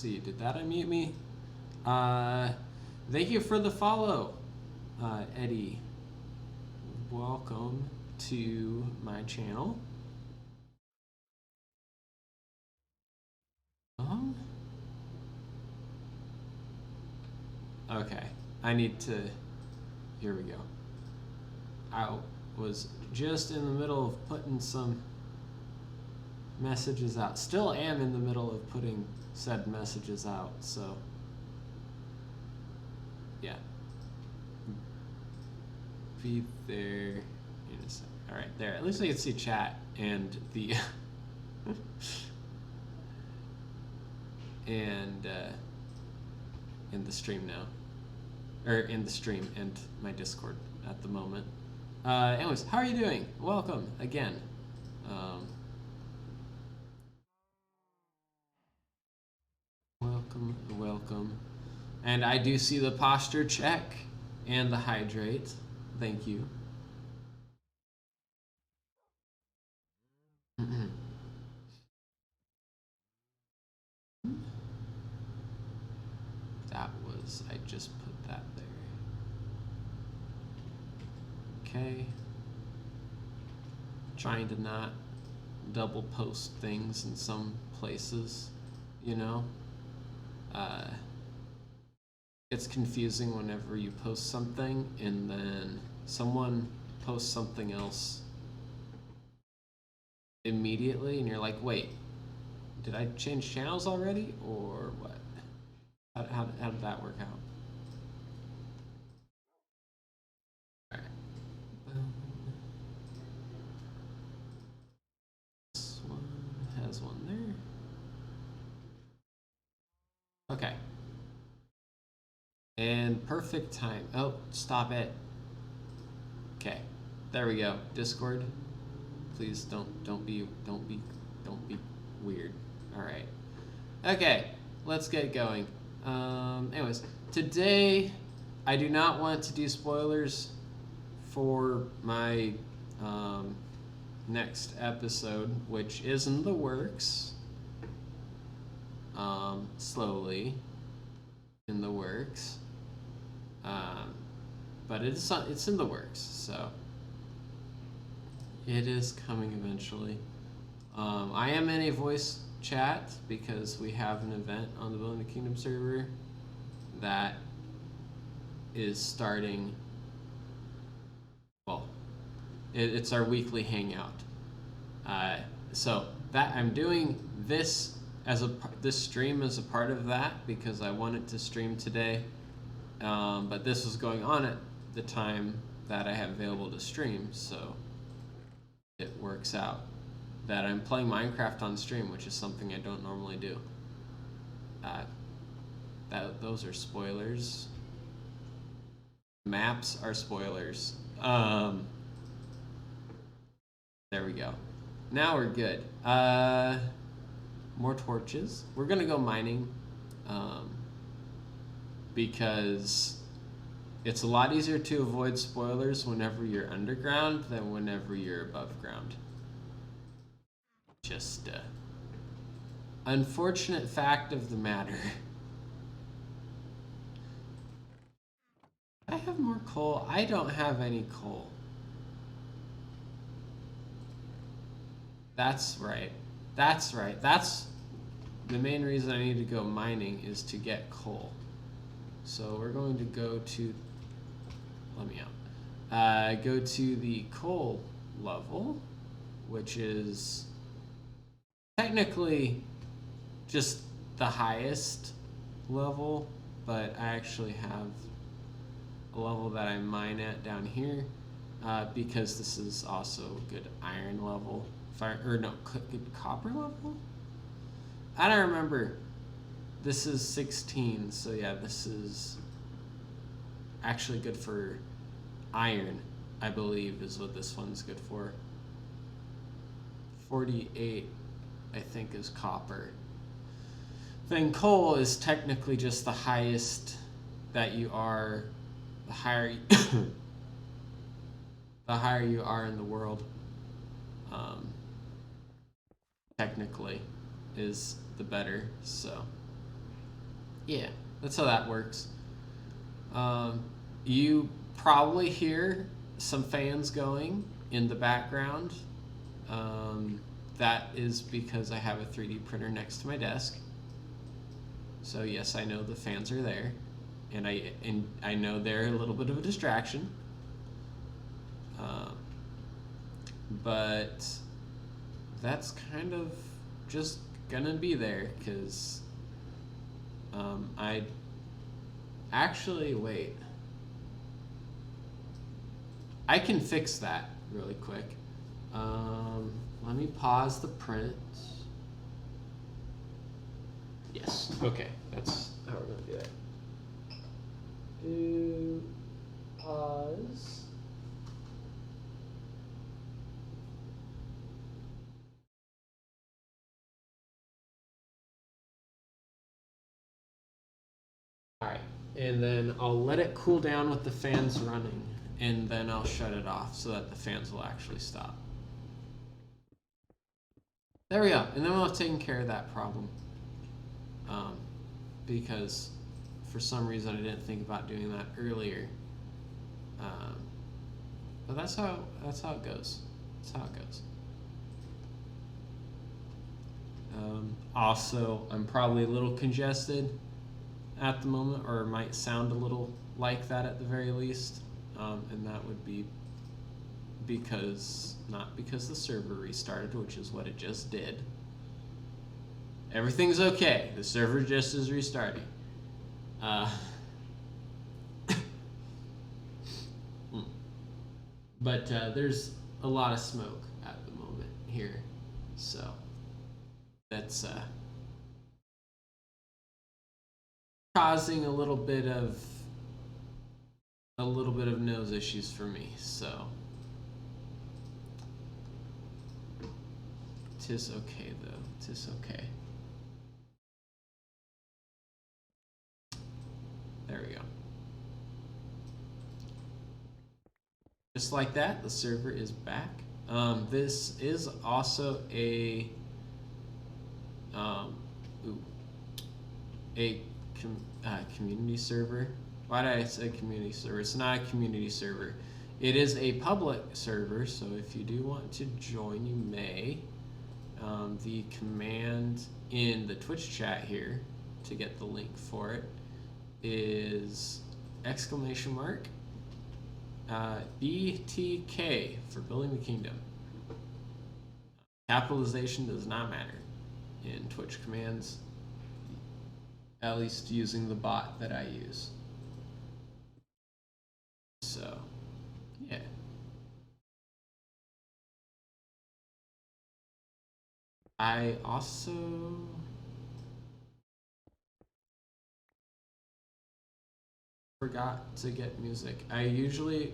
see, did that unmute me? Thank you for the follow, Eddie. Welcome to my channel. Okay, I need to, here we go. I was just in the middle of putting some messages out. Still am in the middle of putting said messages out, so yeah. Be there in a sec. All right, there. At least I can see chat and the and in the stream now, or in the stream and my Discord at the moment. Anyways, how are you doing? Welcome again. Welcome. And I do see the posture check and the hydrate. Thank you. That was, I just put that there. Okay. Trying to not double post things in some places, you know? It's confusing whenever you post something and then someone posts something else immediately and you're like, wait, did I change channels already or what? How did that work out? All right. This one has one there. Okay. And perfect time. Oh, stop it. Okay, there we go. Discord, please don't be weird. All right. Okay, let's get going. Anyways, today I do not want to do spoilers for my next episode, which is in the works. Slowly in the works. But it's in the works, so it is coming eventually. I am in a voice chat because we have an event on the Building the Kingdom server that is starting. Well, it's our weekly hangout. So that I'm doing this this stream as a part of that because I wanted to stream today. But this was going on at the time that I have available to stream, so it works out that I'm playing Minecraft on stream, which is something I don't normally do. Those are spoilers. Maps are spoilers. There we go. Now we're good. More torches. We're gonna go mining. Because it's a lot easier to avoid spoilers whenever you're underground than whenever you're above ground. Just unfortunate fact of the matter. I have more coal. I don't have any coal. That's right. That's right. That's the main reason I need to go mining is to get coal. So we're going to go to, let me out, go to the coal level, which is technically just the highest level, but I actually have a level that I mine at down here because this is also a good iron level, good copper level? I don't remember. This is 16, so yeah, this is actually good for iron, I believe, is what this one's good for. 48, I think, is copper. Then coal is technically just the highest that you are, the higher the higher you are in the world. Technically, is the better, so. yeah, that's how that works. You probably hear some fans going in the background. That is because I have a 3D printer next to my desk. So yes, I know the fans are there, and I know they're a little bit of a distraction. But that's kind of just gonna be there because I actually wait. I can fix that really quick. Let me pause the print. Yes. Okay. That's how we're gonna do that. Do pause. All right, and then I'll let it cool down with the fans running, and then I'll shut it off so that the fans will actually stop. There we go, and then we'll have taken care of that problem. Because for some reason I didn't think about doing that earlier. But that's how it goes. That's how it goes. Also, I'm probably a little congested at the moment, or might sound a little like that at the very least, and that would be not because the server restarted, which is what it just did. Everything's okay. The server just is restarting. But there's a lot of smoke at the moment here, so that's causing a little bit of nose issues for me. So tis okay though. Tis okay. There we go. Just like that, the server is back. This is also a community server. Why did I say community server? It's not a community server. It is a public server, so if you do want to join, you may. The command in the Twitch chat here to get the link for it is !BTK for building the kingdom. Capitalization does not matter in Twitch commands, at least using the bot that I use. So, yeah. I also forgot to get music. I usually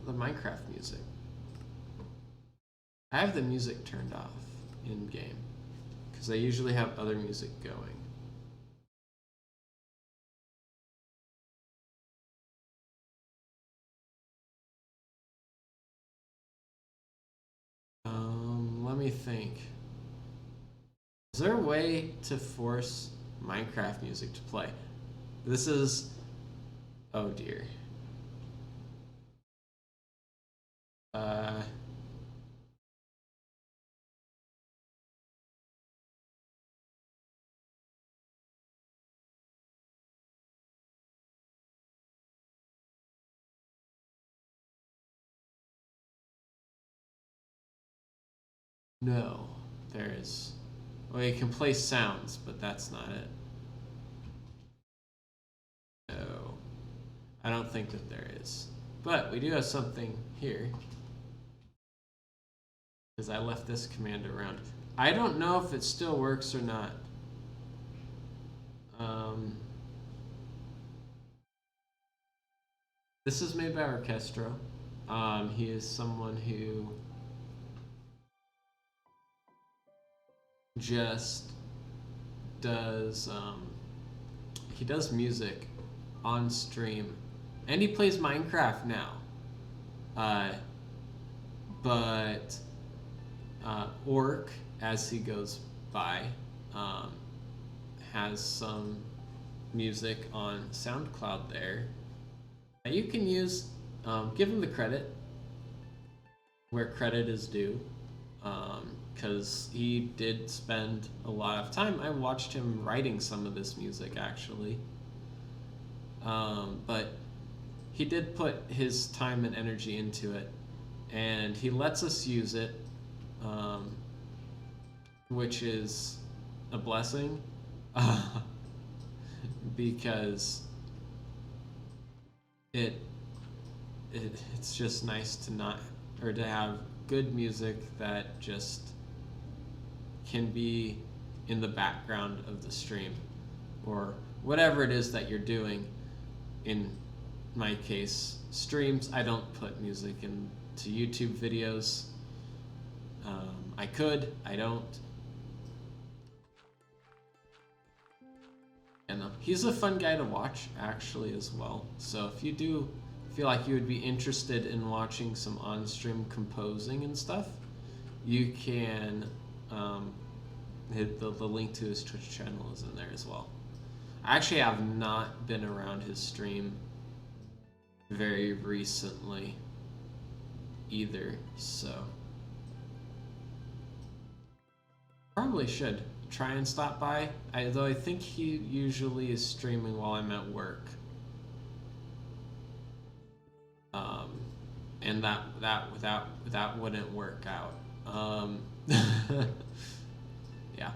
the Minecraft music. I have the music turned off in game because I usually have other music going. Let me think. Is there a way to force Minecraft music to play? This is, oh dear. No, there is. Well, you can play sounds, but that's not it. No, I don't think that there is. But we do have something here. Because I left this command around. I don't know if it still works or not. This is made by Orchestro. He is someone who just does he does music on stream, and he plays Minecraft now. But Orc, as he goes by, has some music on SoundCloud there that you can use. Give him the credit where credit is due, because he did spend a lot of time. I watched him writing some of this music actually, but he did put his time and energy into it, and he lets us use it, which is a blessing, because it's just nice to not, or to have good music that just can be in the background of the stream or whatever it is that you're doing. In my case, streams, I don't put music into YouTube videos. I could, I don't. And he's a fun guy to watch actually as well. So if you do feel like you would be interested in watching some on-stream composing and stuff, you can hit the link to his Twitch channel is in there as well. I actually have not been around his stream very recently either, so probably should try and stop by. Though I think he usually is streaming while I'm at work. And that wouldn't work out. Yeah.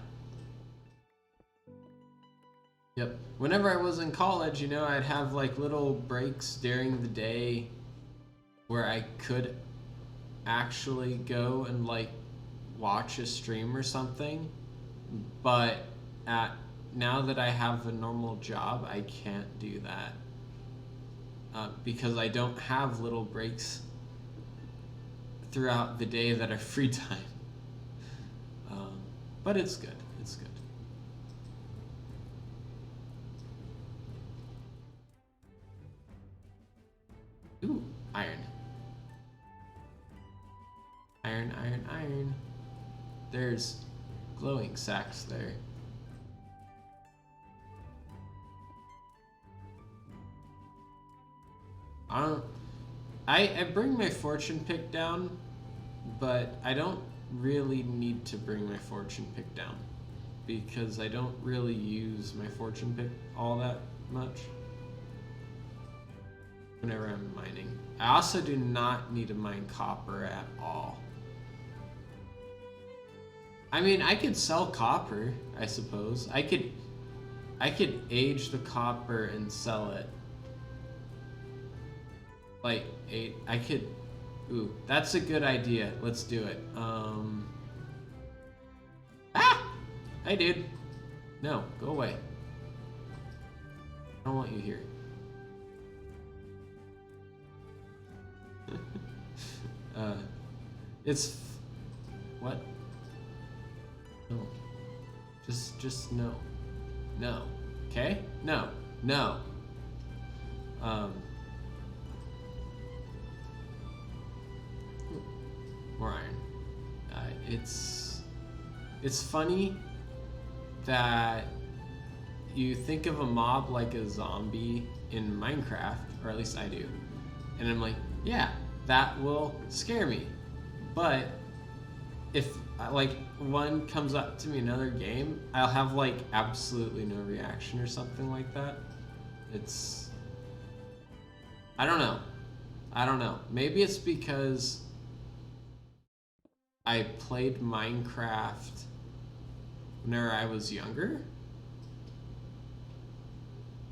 Yep. Whenever I was in college, I'd have like little breaks during the day where I could actually go and like watch a stream or something. But now that I have a normal job, I can't do that. Because I don't have little breaks throughout the day that are free time. But it's good. It's good. Ooh, iron. Iron, iron, iron. There's glowing sacks there. I bring my fortune pick down, but I don't really need to bring my fortune pick down because I don't really use my fortune pick all that much whenever I'm mining. I also do not need to mine copper at all. I mean, I could sell copper, I suppose. I could age the copper and sell it. Like, I could... Ooh, that's a good idea. Let's do it. Ah! Hey, dude. No, go away. I don't want you here. It's... What? No. Just no. No. Okay? No. No. More iron. It's funny that you think of a mob like a zombie in Minecraft, or at least I do, and I'm like, yeah, that will scare me. But if like one comes up to me in another game, I'll have like absolutely no reaction or something like that. It's... I don't know. Maybe it's because I played Minecraft whenever I was younger.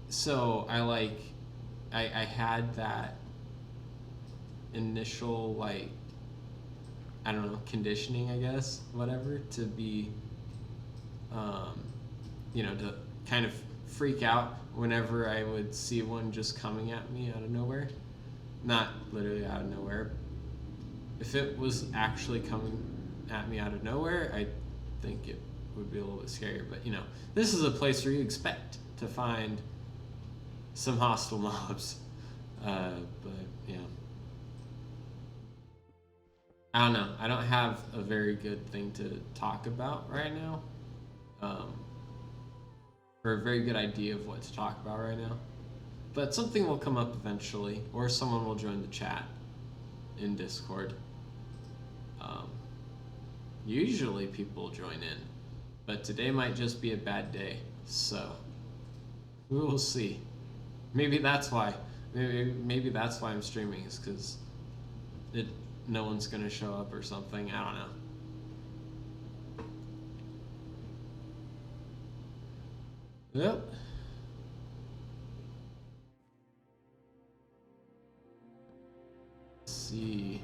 So I had that initial like, I don't know, conditioning, I guess, whatever, to be, to kind of freak out whenever I would see one just coming at me out of nowhere. Not literally out of nowhere. If it was actually coming at me out of nowhere, I think it would be a little bit scarier. But, this is a place where you expect to find some hostile mobs. But, yeah. I don't know. I don't have a very good thing to talk about right now. or a very good idea of what to talk about right now. But something will come up eventually, or someone will join the chat in Discord. Usually people join in, but today might just be a bad day, so we will see. Maybe that's why. Maybe that's why I'm streaming, is because no one's gonna show up or something. I don't know. Yep. Let's see.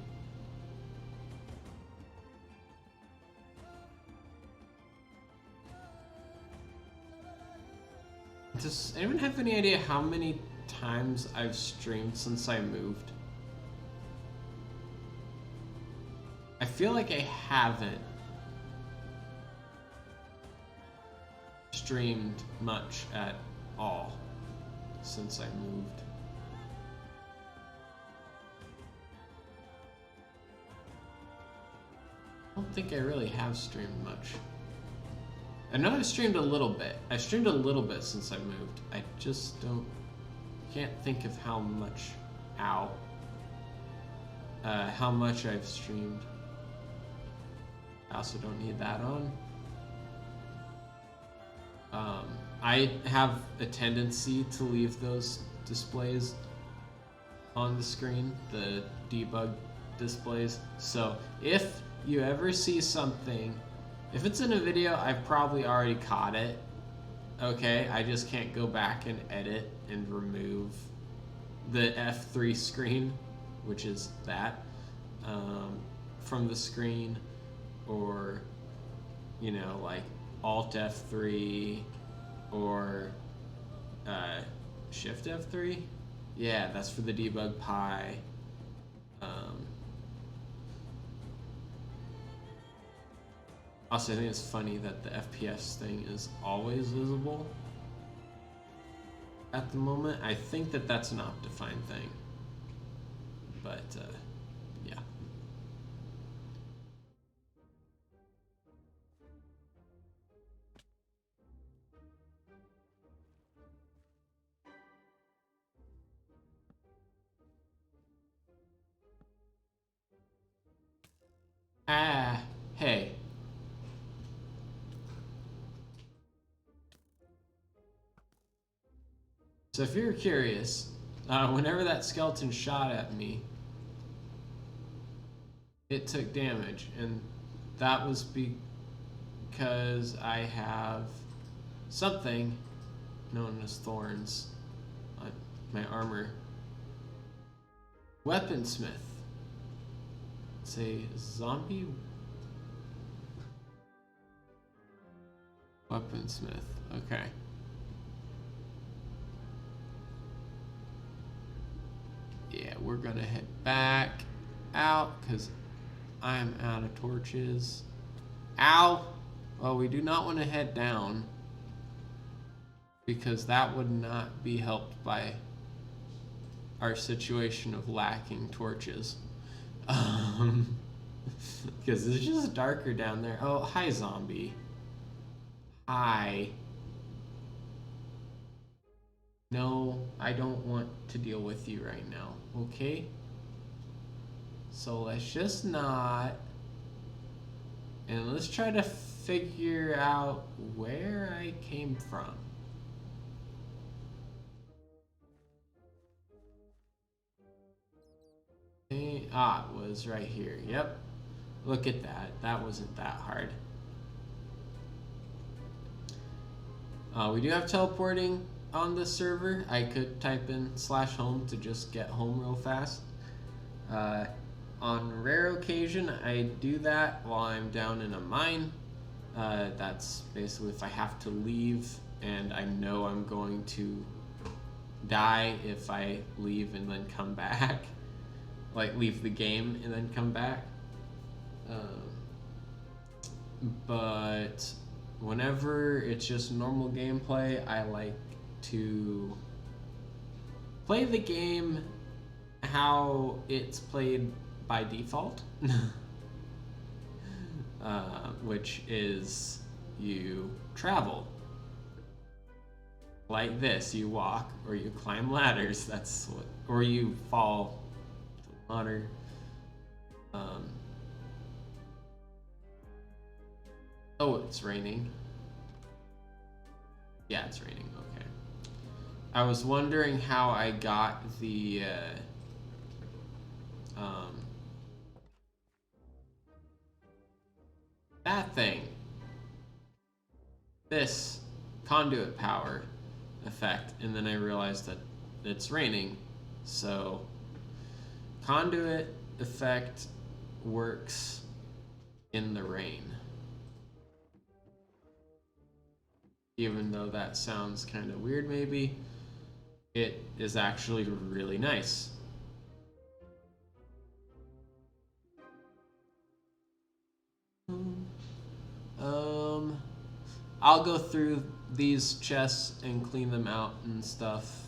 Does anyone have any idea how many times I've streamed since I moved? I feel like I haven't streamed much at all since I moved. I don't think I really have streamed much. I know I've streamed a little bit. I've streamed a little bit since I moved. I just can't think of how much, how much I've streamed. I also don't need that on. I have a tendency to leave those displays on the screen, the debug displays. So if you ever see something, if it's in a video, I've probably already caught it. Okay, I just can't go back and edit and remove the F3 screen, which is that, from the screen, or, you know, like Alt F3 or Shift F3. Yeah, that's for the debug pie. Also, I think it's funny that the FPS thing is always visible at the moment. I think that that's an Optifine thing, but yeah. Hey. So if you're curious, whenever that skeleton shot at me, it took damage, and that was because I have something known as thorns on my armor. Weaponsmith. It's a zombie weaponsmith. Okay. Yeah, we're gonna head back out because I'm out of torches. Ow! Well, we do not want to head down because that would not be helped by our situation of lacking torches. Because it's just darker down there. Oh, hi, zombie. Hi. No, I don't want to deal with you right now, okay? So let's just not. And let's try to figure out where I came from. It was right here. Yep. Look at that. That wasn't that hard. We do have teleporting on this server. I could type in /home to just get home real fast. On rare occasion, I do that while I'm down in a mine. That's basically if I have to leave and I know I'm going to die if I leave and then come back. Like, leave the game and then come back. But whenever it's just normal gameplay, I like to play the game how it's played by default. Which is you travel. like this. You walk or you climb ladders. That's what, or you fall to water. Um, oh, it's raining. Yeah, it's raining. Okay. I was wondering how I got the that thing. This conduit power effect, and then I realized that it's raining. So conduit effect works in the rain. Even though that sounds kind of weird maybe, it is actually really nice. I'll go through these chests and clean them out and stuff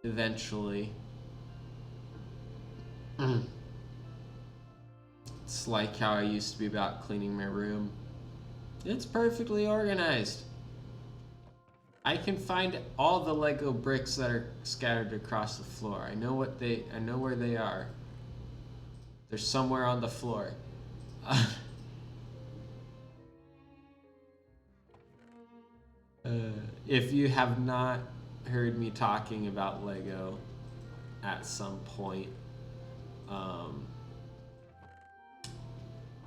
eventually. It's like how I used to be about cleaning my room. It's perfectly organized. I can find all the Lego bricks that are scattered across the floor. I know where they are. They're somewhere on the floor. If you have not heard me talking about Lego at some point,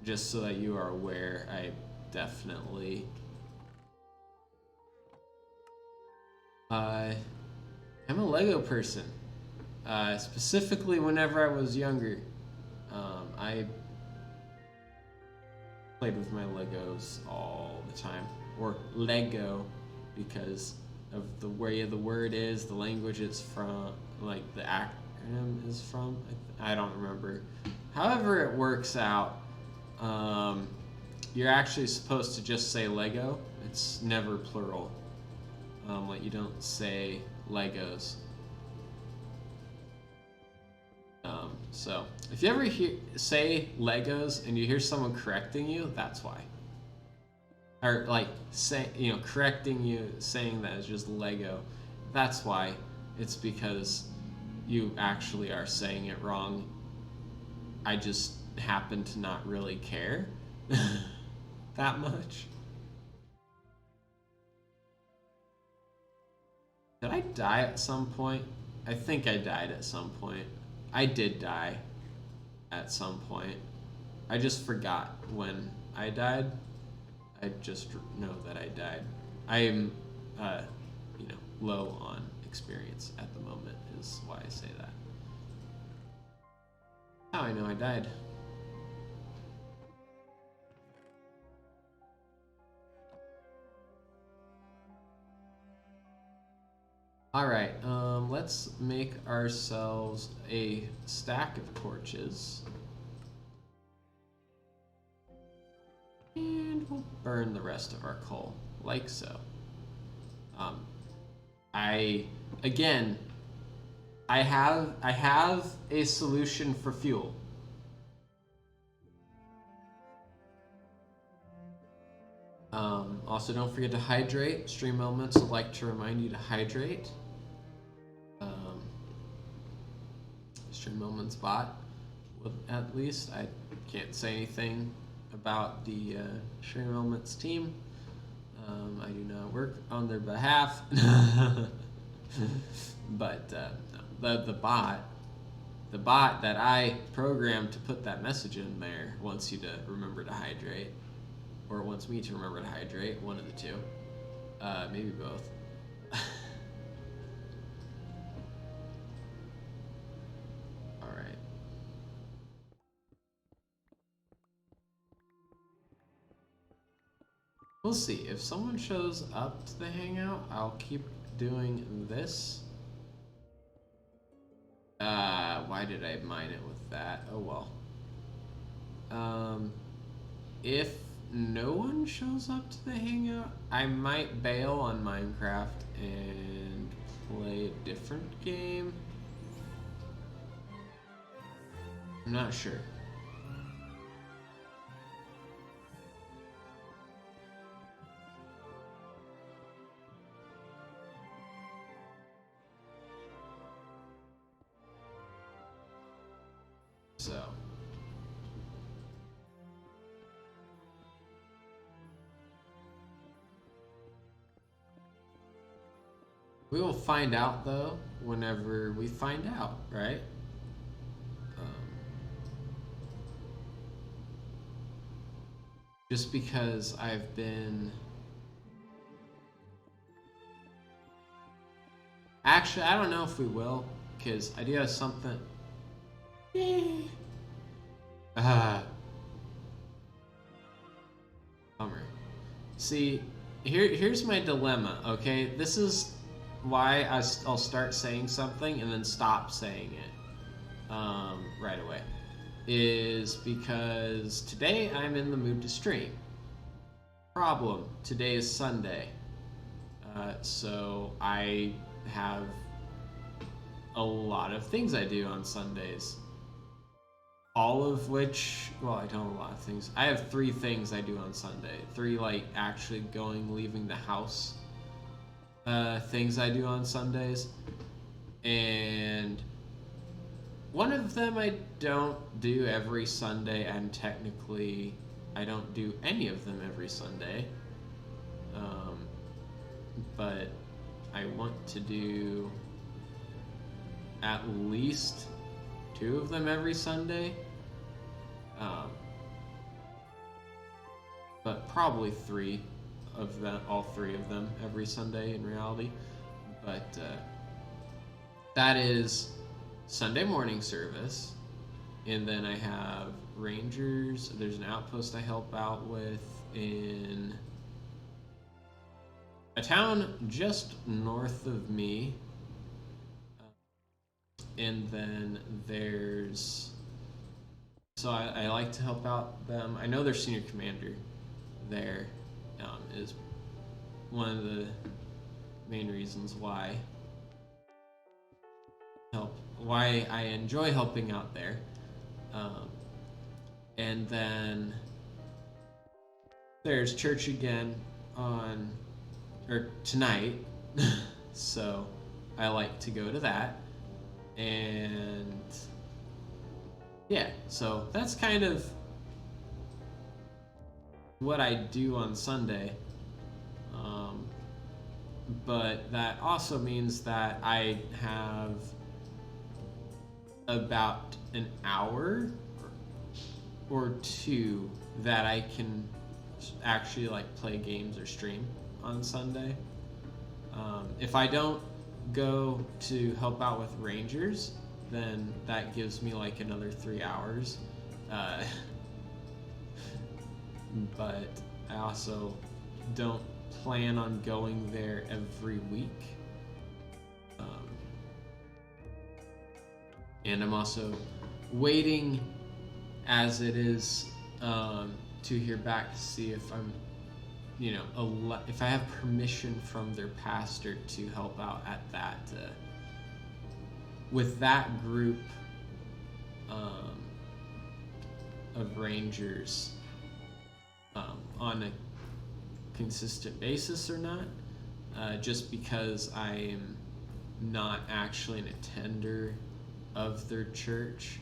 just so that you are aware, I definitely I'm a Lego person. Specifically whenever I was younger. I played with my Legos all the time. Or Lego, because of the way the word is, the language it's from, like the acronym is from. I don't remember. However it works out, you're actually supposed to just say Lego. It's never plural. Like you don't say Legos. So if you ever say Legos and you hear someone correcting you, that's why. Or like correcting you, saying that it's just Lego. That's why. It's because you actually are saying it wrong. I just happen to not really care that much. Did I die at some point? I think I died at some point. I did die at some point. I just forgot when I died. I just know that I died. I am, low on experience at the moment is why I say that. How I know I died. Alright, let's make ourselves a stack of torches. And we'll burn the rest of our coal, like so. I have a solution for fuel. Also, don't forget to hydrate. Stream Elements would like to remind you to hydrate. Stream Elements bot, at least. I can't say anything about the Stream Elements team. I do not work on their behalf. But the bot that I programmed to put that message in there wants you to remember to hydrate. Or it wants me to remember to hydrate, one of the two. Maybe both. Alright. We'll see. If someone shows up to the hangout, I'll keep doing this. Why did I mine it with that? Oh well. If no one shows up to the hangout, I might bail on Minecraft and play a different game. I'm not sure. So. We will find out, though, whenever we find out, right? Just because I've been... Actually, I don't know if we will, because I do have something... Bummer. See, here's my dilemma, okay? This is why I'll start saying something and then stop saying it right away. Is because today I'm in the mood to stream. Problem, today is Sunday. So I have a lot of things I do on Sundays. All of which, well, I don't have a lot of things. I have 3 things I do on Sunday. 3, like, actually leaving the house things I do on Sundays. And one of them I don't do every Sunday, and technically I don't do any of them every Sunday. But I want to do at least 2 of them every Sunday. But probably 3 of them, all 3 of them every Sunday in reality. But that is Sunday morning service, and then I have Rangers. There's an outpost I help out with in a town just north of me, and then there's, so I like to help out them. I know their senior commander there is one of the main reasons why I enjoy helping out there. And then there's church again tonight. So I like to go to that. And yeah, so that's kind of what I do on Sunday. But that also means that I have about an hour or 2 that I can actually like play games or stream on Sunday. If I don't go to help out with Rangers, then that gives me like another 3 hours. But I also don't plan on going there every week. And I'm also waiting, as it is, to hear back to see if I'm, if I have permission from their pastor to help out at that, with that group of Rangers on a consistent basis or not, just because I am not actually an attender of their church,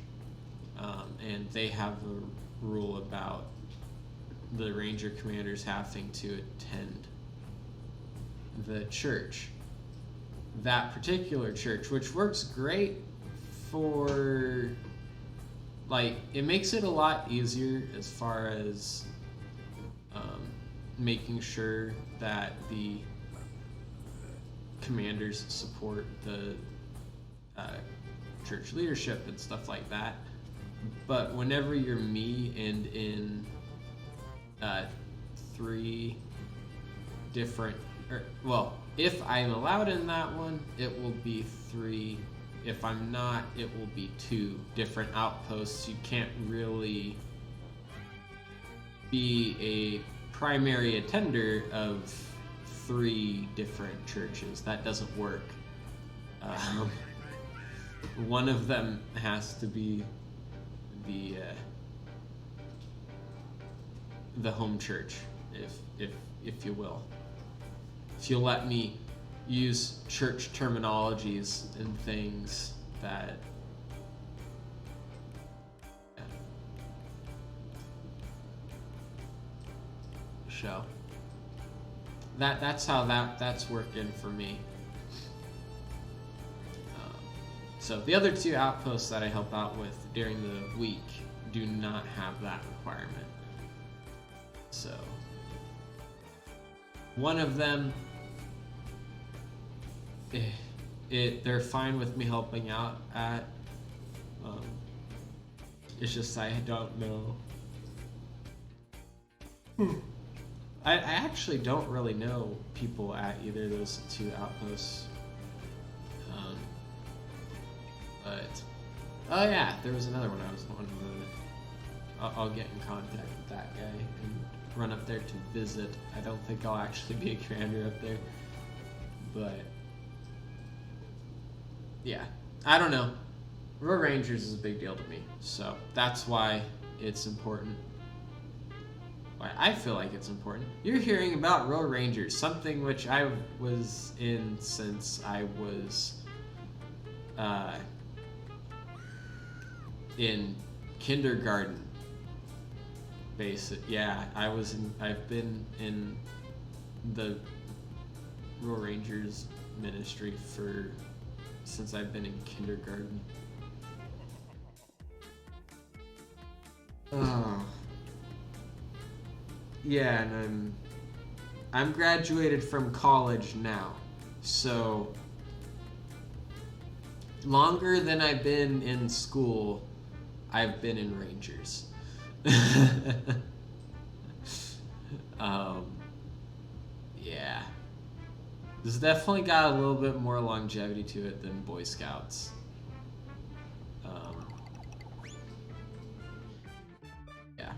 and they have a rule about the ranger commanders having to attend the church, that particular church, which works great for, like, it makes it a lot easier as far as making sure that the commanders support the church leadership and stuff like that. But whenever you're me and in 3 different, if I'm allowed in that one, it will be 3. If I'm not, it will be 2 different outposts. You can't really be a primary attender of 3 different churches. That doesn't work. One of them has to be the home church, if you will. If you'll let me use church terminologies and things that show. That's how that's working for me. So the other two outposts that I help out with during the week do not have that requirement. So one of them, they're fine with me helping out at. It's just I don't know. I actually don't really know people at either of those two outposts. But oh yeah, there was another one I was wanting to. I'll get in contact with that guy and run up there to visit. I don't think I'll actually be a commander up there, but yeah, I don't know. Road Rangers is a big deal to me, so that's why it's important. Why I feel like it's important. You're hearing about Road Rangers, something which I was in since I was in kindergarten. Yeah, I've been in the Road Rangers ministry since I've been in kindergarten. Oh. Yeah, and I'm graduated from college now, so longer than I've been in school, I've been in Rangers. Yeah. This definitely got a little bit more longevity to it than Boy Scouts. Yeah.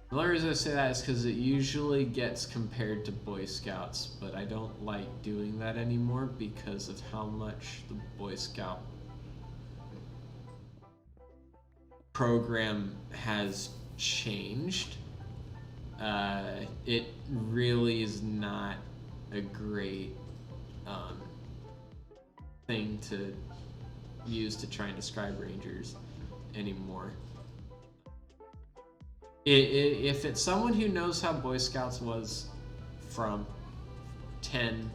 The only reason I say that is because it usually gets compared to Boy Scouts, but I don't like doing that anymore because of how much the Boy Scout program has changed. It really is not a great thing to use to try and describe Rangers anymore. If it's someone who knows how Boy Scouts was from 10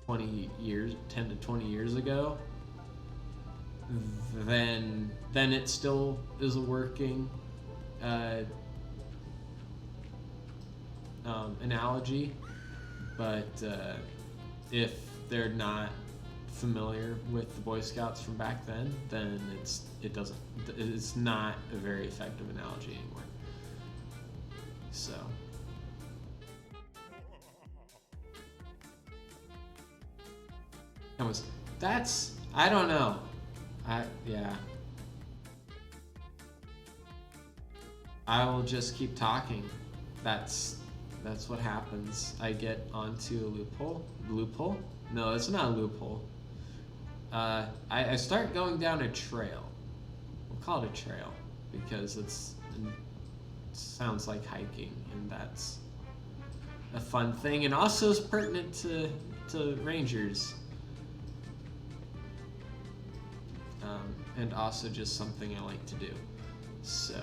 to 20 years ago, then it still is a working analogy. But if they're not familiar with the Boy Scouts from back then it's not a very effective analogy anymore. So I don't know. Yeah. I will just keep talking. That's what happens. I get onto a loophole. No, it's not a loophole. I start going down a trail. We'll call it a trail because it sounds like hiking, and that's a fun thing, and also is pertinent to Rangers, and also just something I like to do. So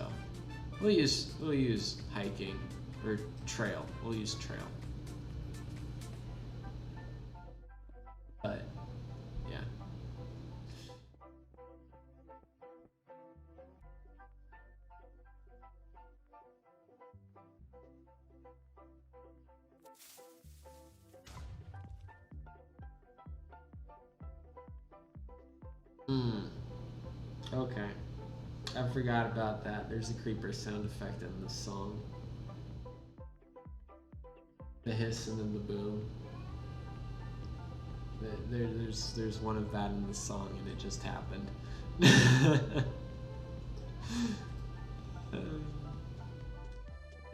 we'll use hiking or trail. We'll use trail. But yeah. Okay. I forgot about that. There's a creeper sound effect in the song. The hiss and then the boom. There's one of that in the song, and it just happened.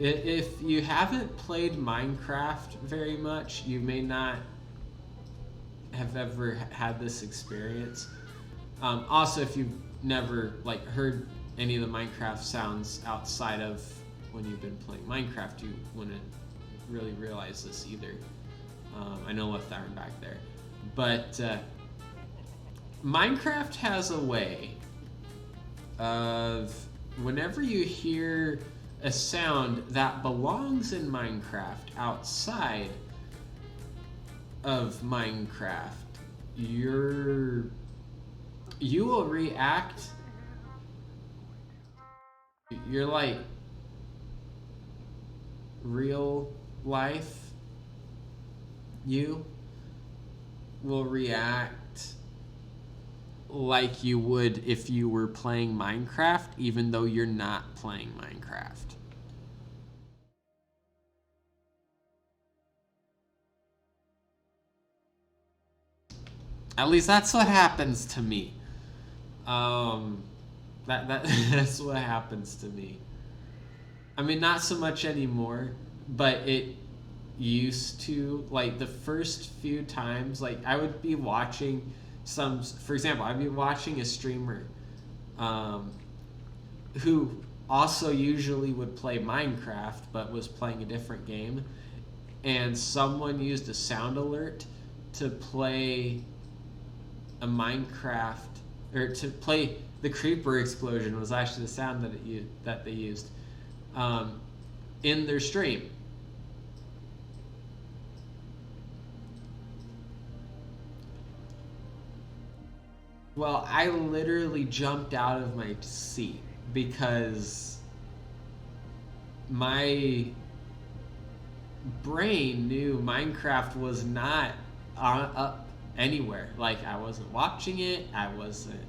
If you haven't played Minecraft very much, you may not have ever had this experience. Also, if you've never heard any of the Minecraft sounds outside of when you've been playing Minecraft, you wouldn't really realize this either. I know left iron back there. But Minecraft has a way of whenever you hear a sound that belongs in Minecraft outside of Minecraft, you will react. You're like real life. You will react like you would if you were playing Minecraft, even though you're not playing Minecraft. At least that's what happens to me. That's what happens to me. I mean, not so much anymore, but it used to. Like the first few times, like I would be watching for example, I'd be watching a streamer who also usually would play Minecraft, but was playing a different game, and someone used a sound alert to play a Minecraft, or to play the creeper explosion was actually the sound that they used in their stream. Well, I literally jumped out of my seat because my brain knew Minecraft was not up anywhere. Like, I wasn't watching it, I wasn't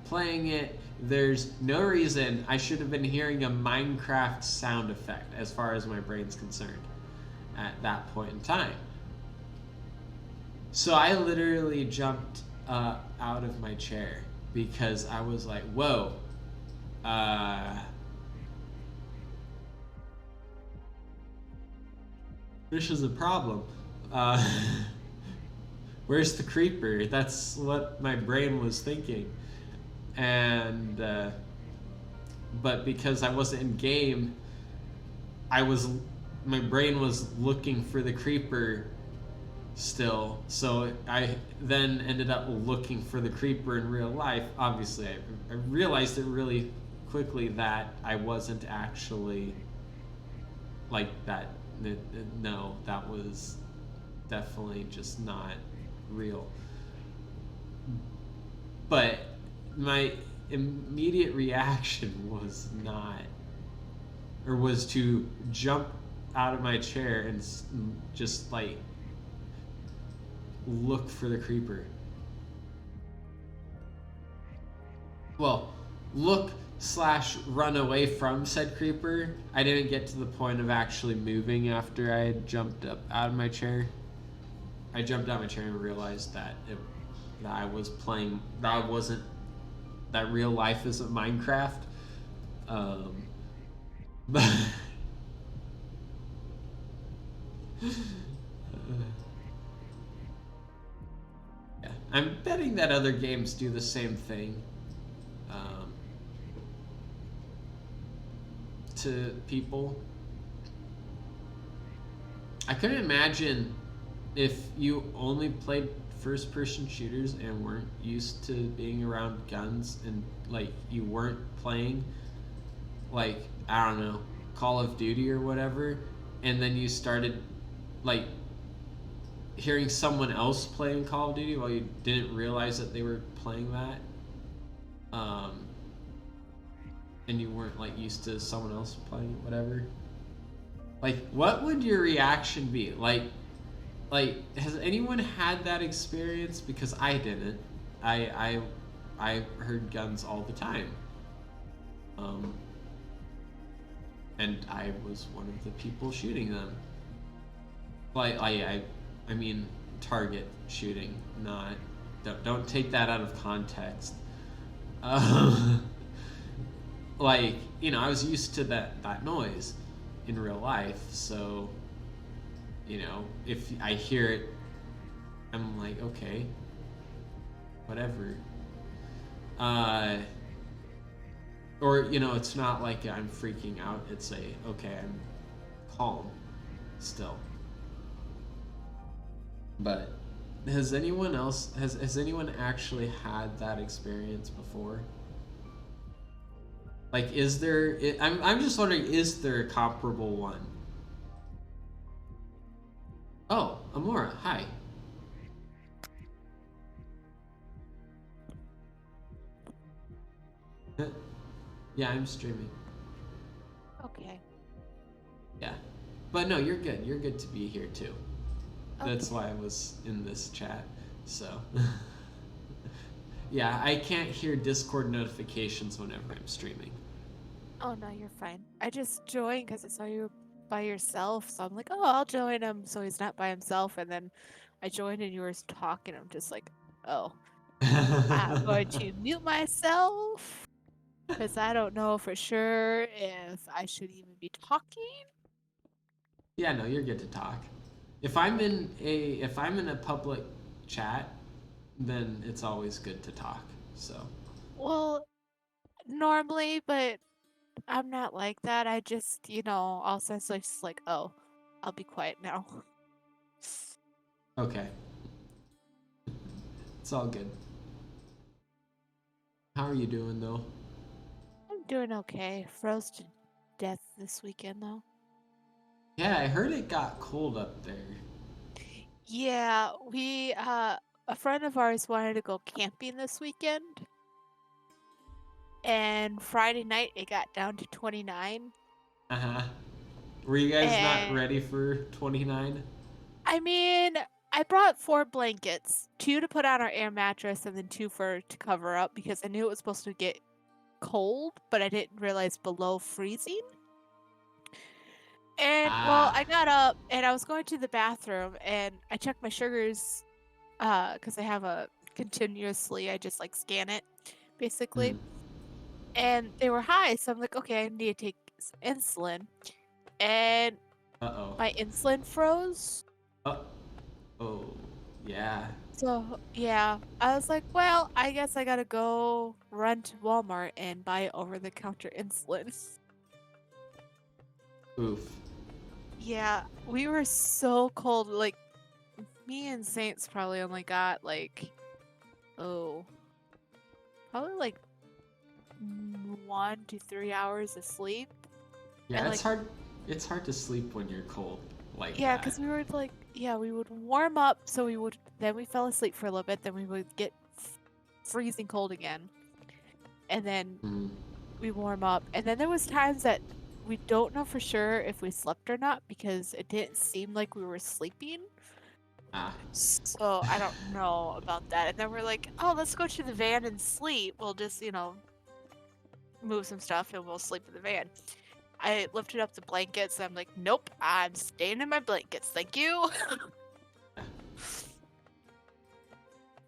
playing it. There's no reason I should have been hearing a Minecraft sound effect as far as my brain's concerned at that point in time. So I literally jumped out of my chair because I was like, whoa, this is a problem. Where's the creeper? That's what my brain was thinking. And but because I wasn't in game, my brain was looking for the creeper still, so I then ended up looking for the creeper in real life. Obviously, I realized it really quickly that I wasn't actually like that. No, that was definitely just not real. But my immediate reaction was to jump out of my chair and just like look for the creeper. Well, look/run away from said creeper. I didn't get to the point of actually moving after I had jumped up out of my chair. I jumped out of my chair and realized that I was playing, that real life isn't Minecraft. But yeah, I'm betting that other games do the same thing to people. I couldn't imagine if you only played first-person shooters and weren't used to being around guns, and like you weren't playing, like, I don't know, Call of Duty or whatever, and then you started like hearing someone else playing Call of Duty while you didn't realize that they were playing that, and you weren't like used to someone else playing whatever. Like, what would your reaction be? Like, has anyone had that experience? Because I didn't. I heard guns all the time. And I was one of the people shooting them. Like, I mean, target shooting, not. Don't take that out of context. Like, you know, I was used to that noise in real life, so, you know, if I hear it, I'm like, okay, whatever. Or, you know, it's not like I'm freaking out, it's okay, I'm calm still. But has anyone actually had that experience before? Like, is there? I'm just wondering, is there a comparable one? Oh, Amora, hi. Yeah, I'm streaming. Okay. Yeah, but no, you're good. You're good to be here too. That's Okay. why I was in this chat. So, yeah, I can't hear Discord notifications whenever I'm streaming. Oh no, you're fine. I just joined because I saw you were by yourself, so I'm like, oh, I'll join him so he's not by himself. And then I joined and you were talking. I'm just like, oh, I'm going to mute myself because I don't know for sure if I should even be talking. Yeah, no, you're good to talk. If I'm in a public chat, then it's always good to talk. So, Well, normally, but I'm not like that. I just, also it's just like, oh, I'll be quiet now. okay, it's all good. How are you doing though? I'm doing okay. Froze to death this weekend though. Yeah, I heard it got cold up there. Yeah, a friend of ours wanted to go camping this weekend, and Friday night it got down to 29. Uh huh. Were you guys not And ready for 29? I mean, I brought 4 blankets, 2 to put on our air mattress, and then 2 to cover up because I knew it was supposed to get cold, but I didn't realize below freezing. And well, Ah. I got up and I was going to the bathroom and I checked my sugars because I have a continuously, I just like scan it basically. Mm. And they were high, so I'm like, okay, I need to take some insulin. And Uh oh. my insulin froze. Oh. Oh. Yeah. So yeah, I was like, well, I guess I gotta go run to Walmart and buy over the counter insulin. Oof. Yeah, we were so cold. Like, me and Saints probably only got like, oh, probably like 1 to 3 hours of sleep. Yeah, And it's like, hard. It's hard to sleep when you're cold like yeah, that. because we were like, yeah, we would warm up, so then we fell asleep for a little bit, then we would get freezing cold again, and then Mm. we warm up, and then there was times that we don't know for sure if we slept or not because it didn't seem like we were sleeping. Ah. So I don't know about that. And then we're like, oh, let's go to the van and sleep. We'll just, move some stuff and we'll sleep in the van. I lifted up the blankets and I'm like, nope, I'm staying in my blankets. Thank you.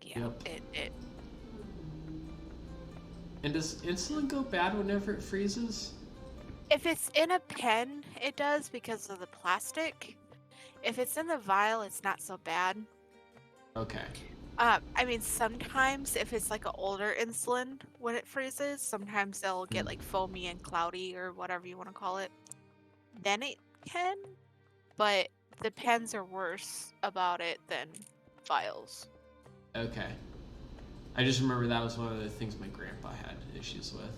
Yeah, Yep. it And does insulin go bad whenever it freezes? if it's in a pen, it does because of the plastic. If it's in the vial, it's not so bad. Okay. I mean, sometimes if it's like an older insulin when it freezes, sometimes they'll get Mm. like foamy and cloudy or whatever you want to call it. Then it can, but the pens are worse about it than vials. Okay. I just remember that was one of the things my grandpa had issues with.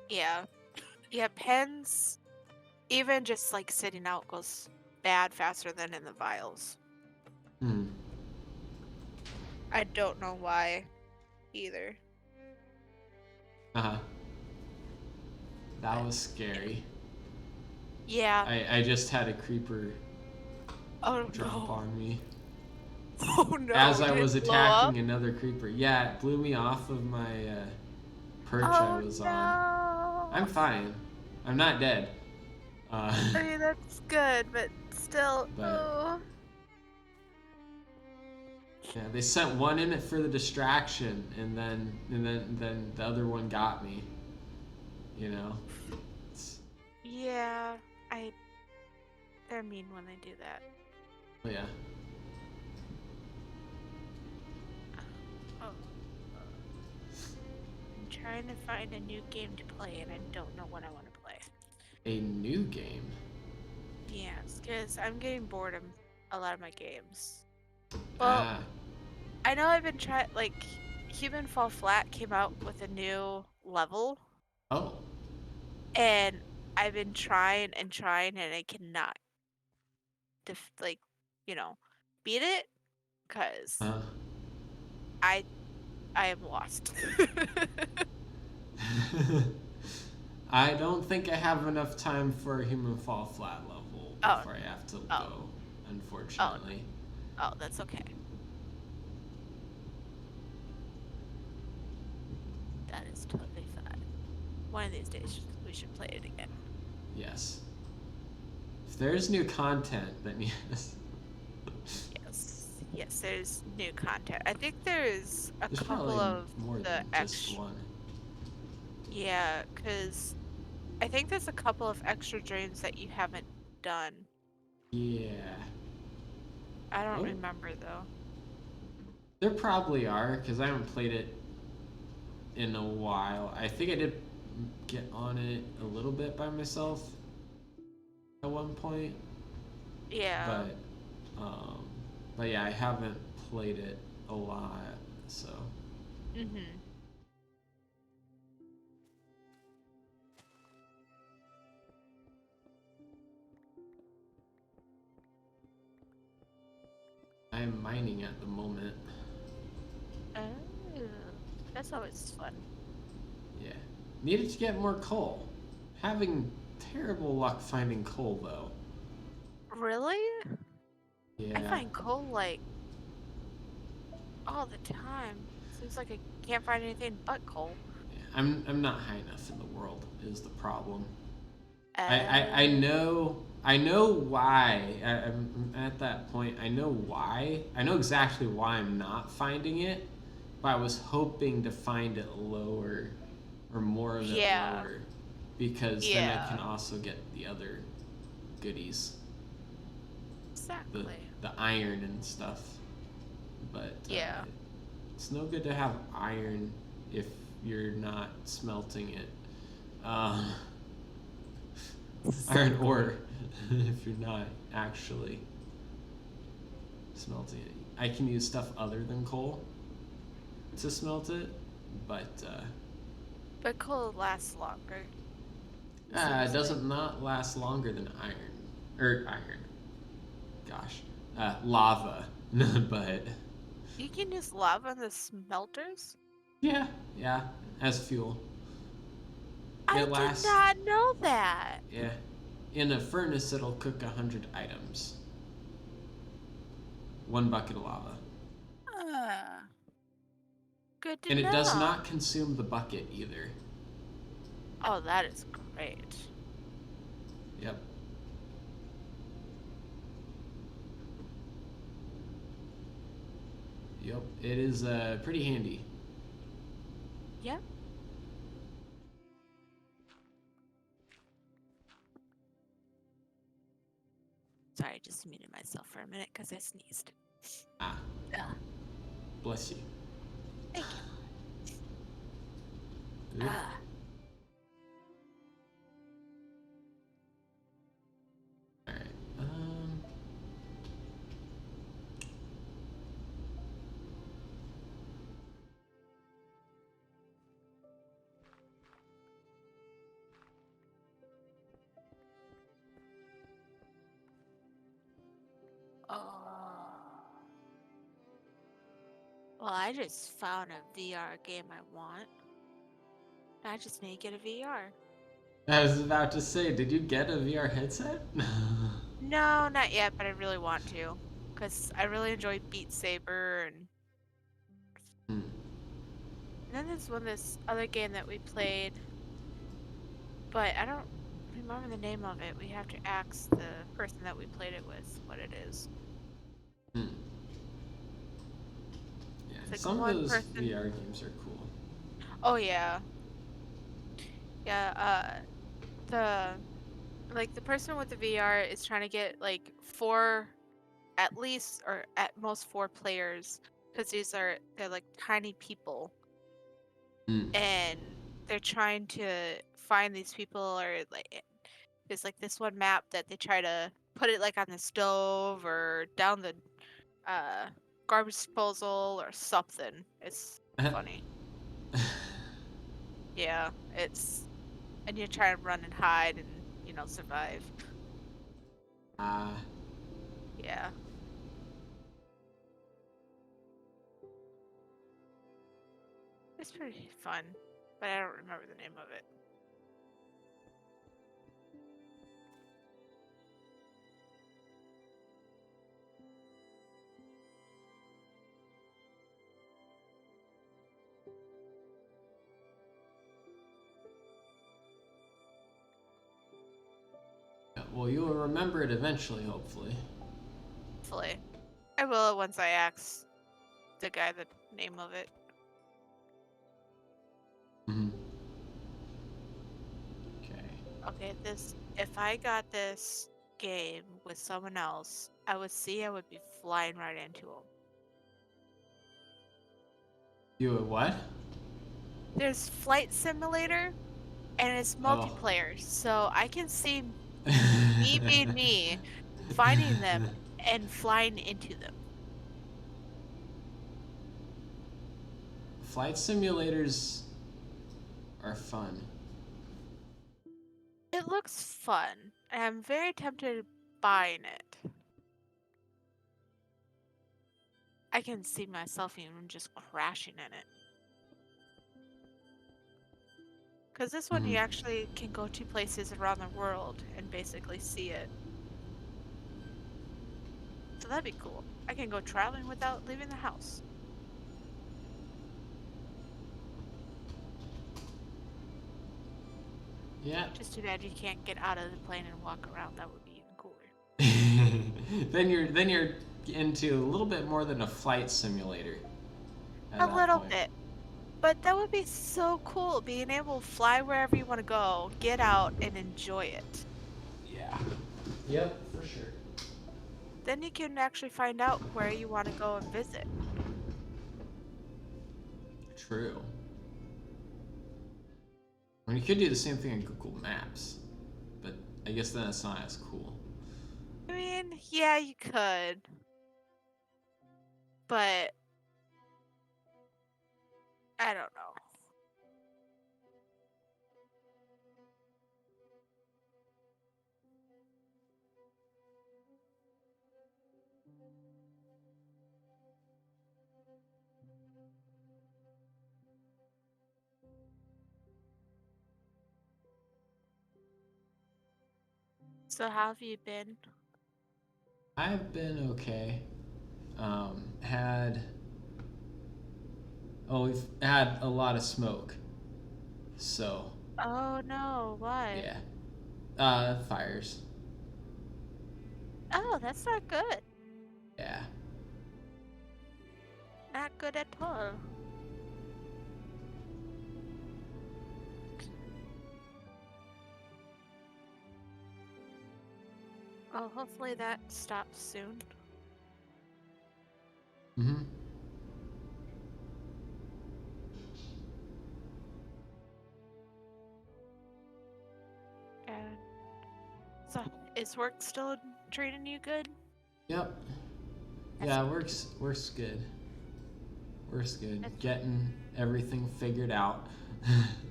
Yeah. Yeah, pens, even just like sitting out goes bad faster than in the vials. Hmm. I don't know why either. Uh huh. That But was scary. yeah. I just had a creeper Oh drop no. on me Oh no. as I Did was it blow up? attacking another creeper. Yeah, it blew me off of my perch I Oh was on. I'm no. fine. I'm not dead. Uh, I mean, that's good, but still, but oh. yeah, they sent one in it for the distraction, and then the other one got me. You know. It's, Yeah, they're mean when they do that. yeah. Oh. I'm trying to find a new game to play, and I don't know what I want to play. A new game. Yes, because I'm getting bored of a lot of my games. Well, Ah. I know I've been trying, like, Human Fall Flat came out with a new level, Oh. and I've been trying and trying, and I cannot, like, you know, beat it, because Uh. I, I am lost. I don't think I have enough time for a human fall flat level Oh, before I have to oh, go, oh, no. unfortunately. Oh, that's okay. That is totally fine. One of these days, we should play it again. Yes. If there's new content, then yes. Yes. Yes, there's new content. I think there's a There's couple probably of more the than just extra. one. Yeah, because I think there's a couple of extra dreams that you haven't done. Yeah. I don't Oh, remember though. there probably are, because I haven't played it in a while. I think I did get on it a little bit by myself at one point, Yeah. but um, but yeah, I haven't played it a lot, so Mhm. I am mining at the moment. Oh, that's always fun. Yeah, needed to get more coal. Having terrible luck finding coal though. Really? I Yeah, find coal like all the time. Seems like I can't find anything but coal. yeah. I'm not high enough in the world is the problem. I Uh, know why. I'm at that point. I know why. I know exactly why I'm not finding it, but I was hoping to find it lower or more of it yeah. lower because then I can Yeah. also get the other goodies, the Exactly. the iron and stuff. But Yeah. it's no good to have iron if you're not smelting it. Uh, iron ore Exactly. if you're not actually smelting it. I can use stuff other than coal to smelt it, but But coal lasts longer, seems it like. doesn't not last longer than iron. Or iron. Gosh. Lava. But You can use lava in the smelters? yeah, yeah, as fuel. It I did lasts, not know that. yeah. In a furnace, it'll cook 100 items. One bucket of lava. Uh, good to And it does know. not consume the bucket either. Oh, that is great. Yep. Yep. It is pretty handy. Yep. Sorry, I just muted myself for a minute because I sneezed. Ah, Ugh, bless you. thank you. Oop. All right. Oh. Well, I just found a VR game I want. I just need to get a VR. I was about to say, did you get a VR headset? No, not yet, but I really want to. Because I really enjoy Beat Saber Hmm. and then there's this other game that we played, but I don't remember the name of it. We have to ask the person that we played it with what it is. Hmm. Yeah, It's like some of one those person. VR games are cool. Oh yeah, yeah. The the person with the VR is trying to get like four, at least or at most four players, because they're like tiny people, Hmm. and they're trying to find these people or like there's like this one map that they try to put it like on the stove or down the uh garbage disposal or something. It's funny. Yeah, and you try and run and hide and, survive. Ah, Yeah. It's pretty fun, but I don't remember the name of it. well, you'll remember it eventually, hopefully. Hopefully. I will once I ask the guy the name of it. Hmm. Okay. Okay, if I got this game with someone else, I would be flying right into them. You a what? There's Flight Simulator and it's Oh. multiplayer, so I can see me being me, finding them and flying into them. Flight simulators are fun. It looks fun, and I'm very tempted buying it. I can see myself even just crashing in it. Because this one you Mhm. actually can go to places around the world and basically see it. So that'd be cool. I can go traveling without leaving the house. Yeah. Just too bad you can't get out of the plane and walk around. That would be even cooler. then you're into a little bit more than a flight simulator at A that little point. bit. But that would be so cool, being able to fly wherever you want to go, get out, and enjoy it. Yeah. Yep, for sure. Then you can actually find out where you want to go and visit. True. I mean, you could do the same thing in Google Maps, but I guess then it's not as cool. I mean, yeah, you could. But I don't know. So how have you been? I've been okay. Had we've had a lot of smoke, so Oh no, why? yeah. Fires. Oh, that's not good. Yeah. Not good at all. Well, hopefully that stops soon. Mhm. And so, is work still treating you good? Yep. That's Yeah, good. works good. Works good. That's, Getting everything figured out.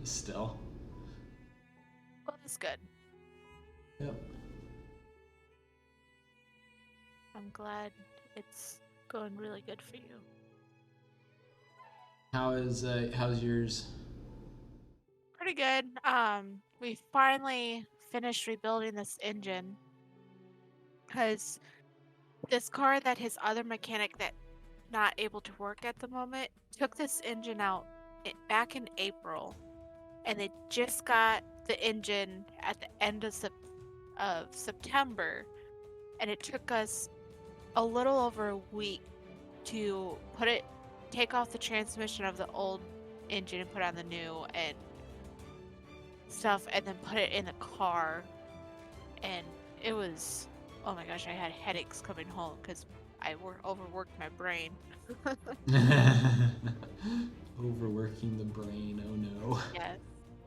Still. well, that's good. Yep. I'm glad it's going really good for you. How's yours? Pretty good. We finally finished rebuilding this engine because this car that his other mechanic that not able to work at the moment took this engine out back in April, and they just got the engine at the end of September, and it took us a little over a week to take off the transmission of the old engine and put on the new and stuff, and then put it in the car. And it was, oh my gosh, I had headaches coming home because overworked my brain. Overworking the brain. Oh no. Yes.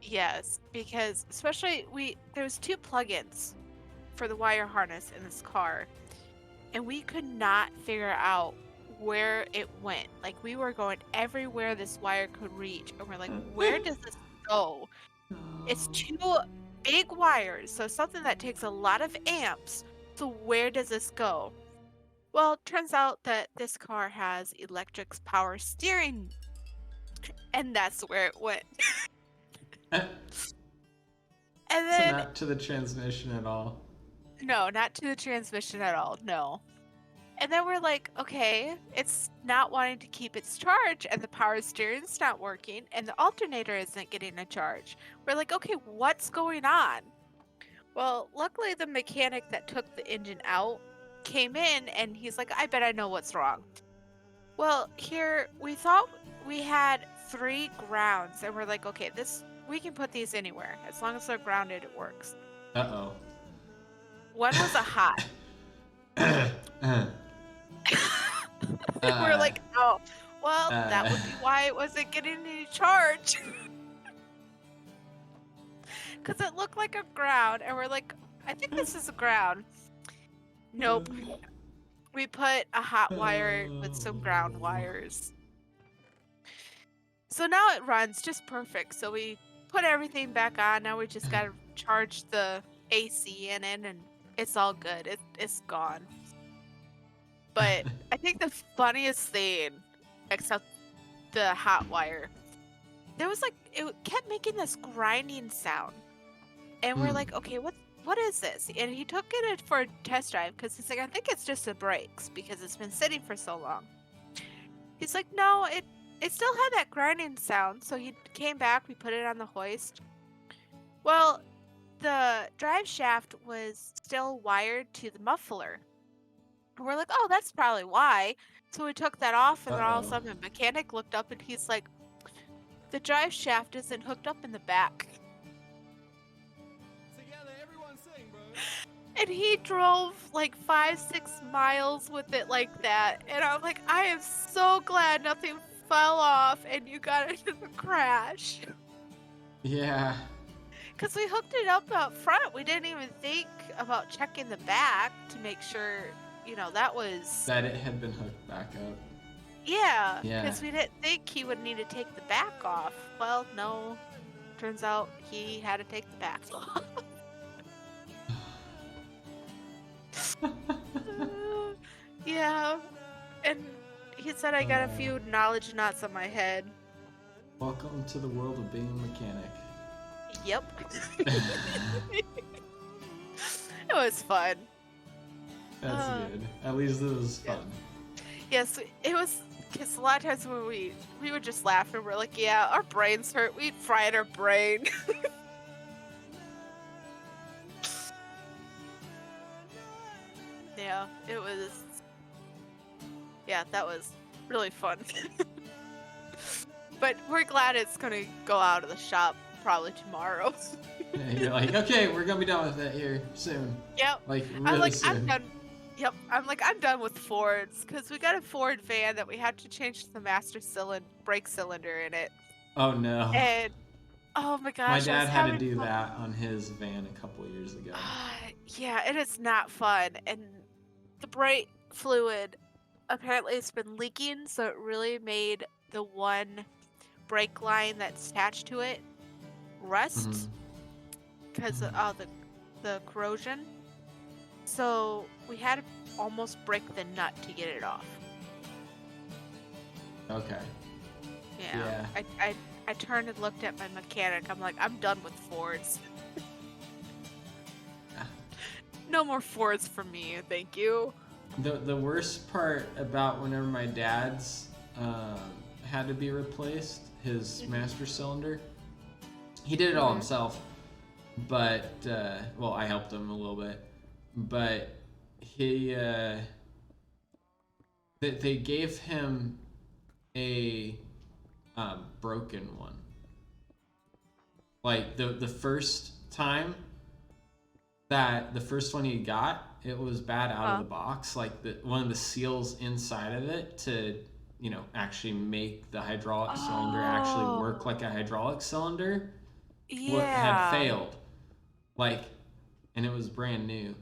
Yes, because especially there was two plugins for the wire harness in this car, and we could not figure out where it went. Like we were going everywhere this wire could reach, and we're like, where does this go? It's two big wires, so something that takes a lot of amps. So where does this go? Well, it turns out that this car has electric power steering, and that's where it went. And So then, not to the transmission at all. no, not to the transmission at all. No. And then we're like, okay, it's not wanting to keep its charge, and the power steering's not working, and the alternator isn't getting a charge. We're like, okay, what's going on? Well, luckily the mechanic that took the engine out came in, and he's like, I bet I know what's wrong. Well, here we thought we had 3 grounds, and we're like, okay, we can put these anywhere. As long as they're grounded, it works. Uh-oh. One was a hot. We're like, oh, well, that would be why it wasn't getting any charge. Because it looked like a ground, and we're like, I think this is a ground. Nope. We put a hot wire with some ground wires. So now it runs just perfect. So we put everything back on. Now we just got to charge the AC in it, and it's all good. It's gone. But I think the funniest thing, except the hot wire, there was like, it kept making this grinding sound. And we're like, okay, what is this? And he took it for a test drive because he's like, I think it's just the brakes because it's been sitting for so long. He's like, no, it still had that grinding sound. So he came back, we put it on the hoist. Well, the drive shaft was still wired to the muffler. And we're like, oh, that's probably why. So we took that off, and then all of a sudden the mechanic looked up and he's like, the drive shaft isn't hooked up in the back. And he drove like 5-6 miles with it like that. And I'm like, I am so glad nothing fell off and you got into the crash. Yeah. Because we hooked it up front. We didn't even think about checking the back to make sure, that it had been hooked back up. Yeah. Because we didn't think he would need to take the back off. Well, no. Turns out he had to take the back off. Yeah, and he said I got a few knowledge knots on my head. Welcome to the world of being a mechanic. Yep. It was fun. That's good. At least it was fun. Yes, it was, because a lot of times when we would just laugh and we're like, yeah, our brains hurt. We'd fried our brain. Yeah, that was really fun. But we're glad it's gonna go out of the shop probably tomorrow. Yeah, you're like, okay, we're gonna be done with it here soon. Yep. Like really soon. I'm done. Yep. I'm done with Fords because we got a Ford van that we had to change the master brake cylinder in it. Oh no. And oh my gosh, my dad had to do that on his van a couple years ago. Yeah, it is not fun, and the brake fluid apparently it's been leaking, so it really made the one brake line that's attached to it rust because of the corrosion. So we had to almost break the nut to get it off. Okay. Yeah. I turned and looked at my mechanic. I'm like, I'm done with Fords. No more Fords for me, thank you. The worst part about whenever my dad's had to be replaced, his master cylinder, he did it all himself, but well, I helped him a little bit, but he they gave him a broken one. Like the first time that the first one he got, it was bad out of the box. Like one of the seals inside of it to, actually make the hydraulic cylinder actually work like a hydraulic cylinder had failed. Like, and it was brand new.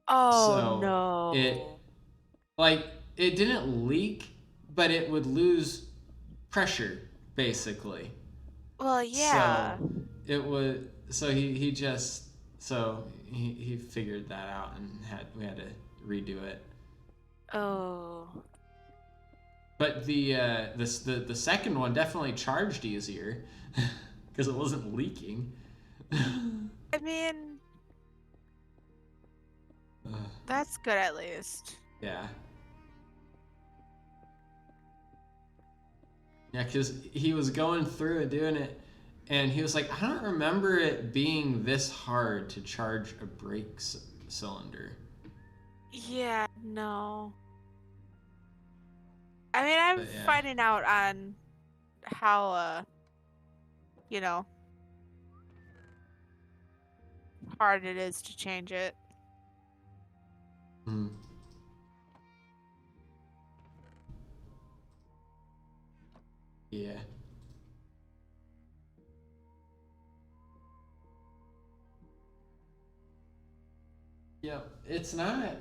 Oh, so no. it didn't leak, but it would lose pressure basically. Well, yeah. So it would. So he just so he figured that out and we had to redo it. Oh. But the second one definitely charged easier because it wasn't leaking. I mean, that's good at least. Yeah. Yeah, because he was going through it, doing it, and he was like, I don't remember it being this hard to charge a brake cylinder. Yeah, no. I mean, I'm But yeah. finding out on how, you know, hard it is to change it. Mm. Yeah. Yep. It's not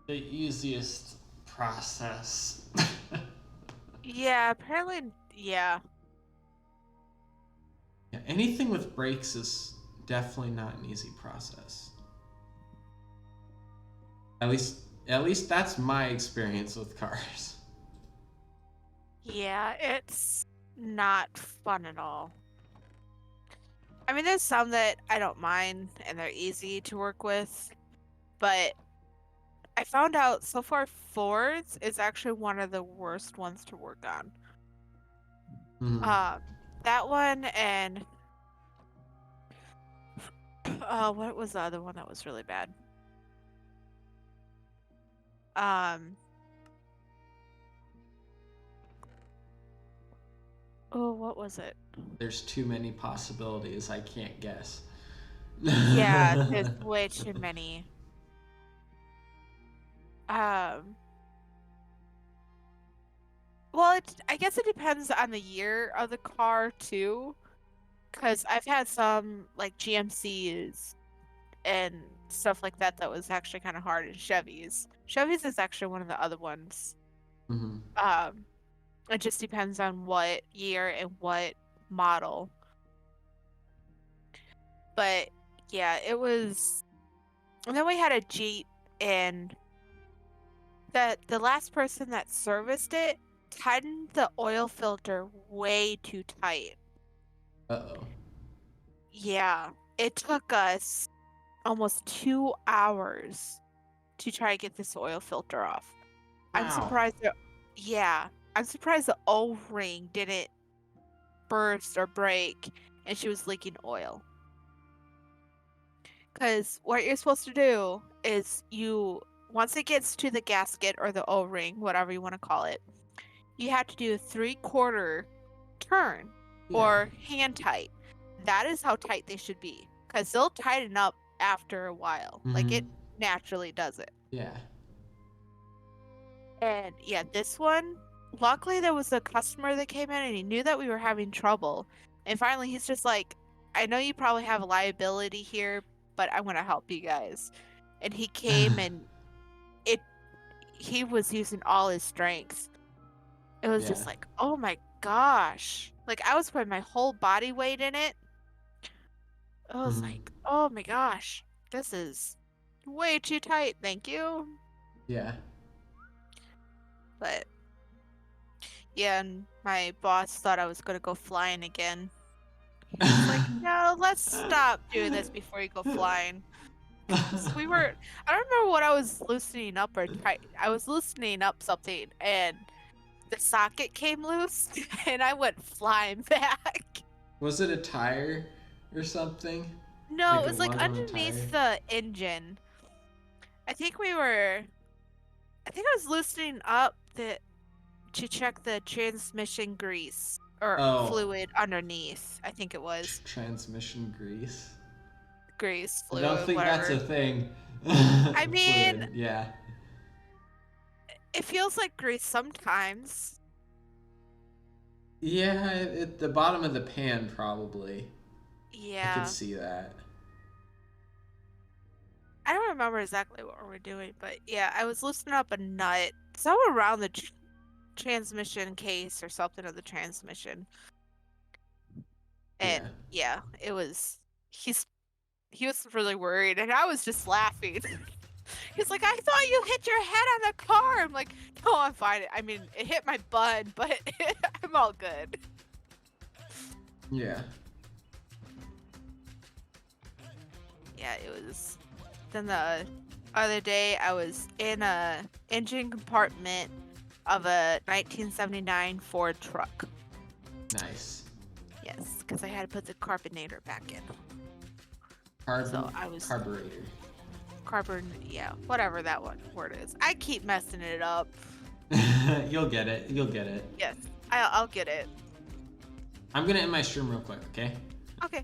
the easiest process. Yeah, apparently, yeah. Yeah, anything with brakes is definitely not an easy process. At least that's my experience with cars. Yeah, it's not fun at all. I mean, there's some that I don't mind and they're easy to work with, but I found out so far Ford's is actually one of the worst ones to work on. Mm. Um, that one and what was the other one that was really bad? Um, oh, what was it? There's too many possibilities. I can't guess. Yeah, there's way too many. Um, well, I guess it depends on the year of the car too, because I've had some like GMCs and stuff like that that was actually kind of hard, and Chevys. Chevys is actually one of the other ones. Mm-hmm. Um, it just depends on what year and what model. But yeah, it was. And then we had a Jeep, and the last person that serviced it tightened the oil filter way too tight. Uh-oh. Yeah, it took us almost 2 hours to try to get this oil filter off. I'm Wow. surprised yeah, I'm surprised the O-ring didn't burst or break and she was leaking oil. Because what you're supposed to do is once it gets to the gasket or the O-ring, whatever you want to call it, you have to do a 3/4 turn Yeah. or hand tight. That is how tight they should be because they'll tighten up after a while. Like Mm-hmm. it naturally does it. Yeah. And yeah, this one, luckily there was a customer that came in and he knew that we were having trouble. And finally he's just like, I know you probably have a liability here, but I want to help you guys. And he came and it he was using all his strength. It was Yeah. just like, oh my gosh. Like I was putting my whole body weight in it. I was Mm-hmm. like, oh my gosh, this is way too tight, thank you. Yeah. But yeah, and my boss thought I was gonna go flying again. He was like, no, let's stop doing this before you go flying. So I don't remember what I was loosening up or I was loosening up something and the socket came loose and I went flying back. Was it a tire or something? No, Like it it was like was on a tire? underneath the engine. I think I think I was loosening up to check the transmission grease or Oh, fluid underneath. I think it was transmission grease. grease, I don't fluid, think that's whatever. a thing. I mean, Fluid, yeah. it feels like grease sometimes. Yeah, at the bottom of the pan, probably. I could Yeah. see that. I don't remember exactly what we were doing, but yeah, I was loosening up a nut somewhere around the transmission case or something of the transmission, Yeah. and yeah, it was. He was really worried, and I was just laughing. He's like, I thought you hit your head on the car. I'm like, no, I'm fine. I mean, it hit my bud, but I'm all good. Yeah. Yeah, it was. Then the other day, I was in a engine compartment of a 1979 Ford truck. Nice. Yes, because I had to put the carbonator back in. Carbon So I was carburetor. yeah, whatever that one word is. I keep messing it up. You'll get it. You'll get it. Yes, I'll get it. I'm gonna end my stream real quick, okay? Okay.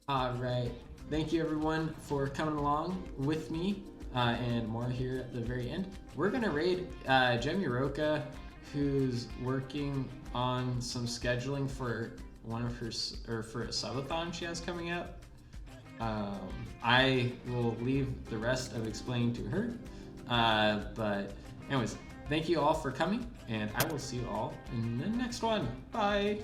All right. Thank you everyone for coming along with me, and more here at the very end. We're gonna raid Jemmy Roca, who's working on some scheduling for one of her for a subathon she has coming up. I will leave the rest of explaining to her. But anyways, thank you all for coming, and I will see you all in the next one. Bye.